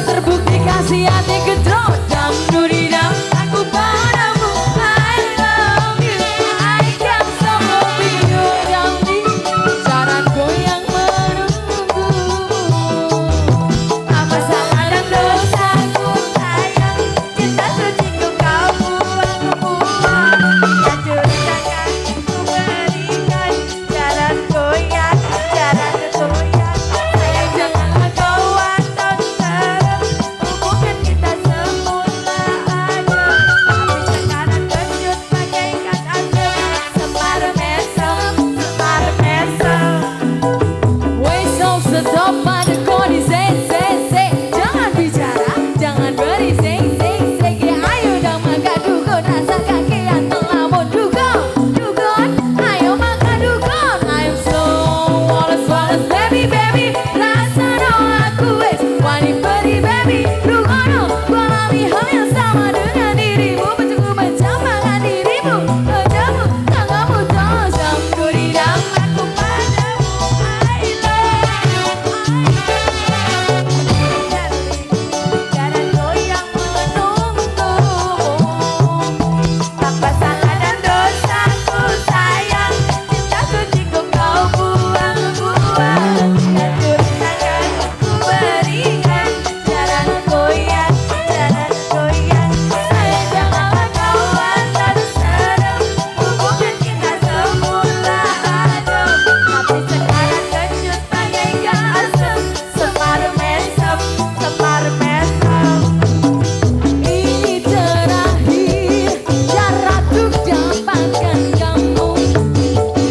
terbukti kasih hati gedrot dam duridam aku padamu I love you I can solo you dam di jalan goyang menunggu apa salah dan dosaku sayang cinta suciku kau buang-buang ya curahkan ku berikan jalan goyang jalan goyang sayang janganlah kau atau serem hubungan kita semula ada tapi sekarang kejut bagaikan asap semar mesem Woi so stop pada kondisi jangan bicara jangan berisik ayo dong makan dukun rasa kakian melamun dukun ayo makan dukun I'm so wallace baby rasa no aku wes wani peri baby dukun gua alami hal yang sama dengan dirimu mencoba mencampakkan dirimu padamu tanganmu tajam duridam aku padamu I love you jalan goyang menunggu apa salah dan dosaku sayang cinta suciku kau buang-buang dan curahkan ku berikan jalan goyang sayang janganlah kau antar serem hubungan kita semula adem tapi sekarang kejut bagaikan asap semar mesem ini terakhir cara untuk dapatkan kamu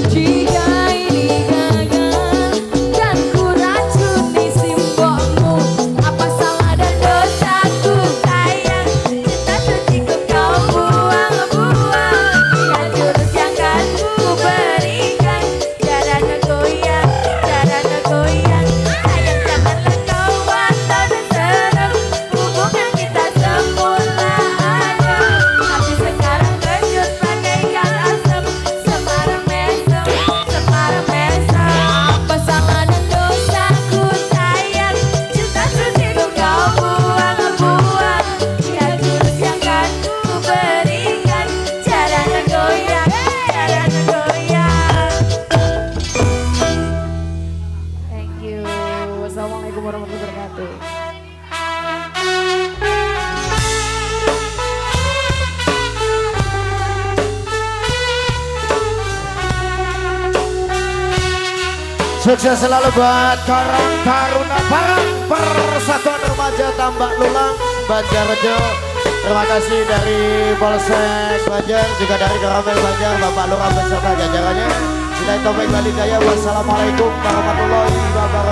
jika ini gagal dan ku racuni simbokmu apa salah dan dosaku sayang cinta suciku kau buang-buang ya jurus yang kan ku berikan jalan goyang sayang janganlah kau atau serem hubungan kita semula ada tapi sekarang kejut bagaikan asap semar mesem apa salah dan dosaku sayang cinta suciku kau buang-buang ya jurus yang kan ku berikan jalan goyang Thank you. Wassalamualaikum warahmatullahi wabarakatuh. Sukses selalu buat Karang Taruna Parang Persatuan Remaja Tambak Lulang Banjarjo. Terima kasih dari Polsek Banjar, juga dari Koramil Banjar, Bapak Lurah beserta jajarannya. Bila Topeng Bali Jaya. Wassalamualaikum warahmatullahi wabarakatuh.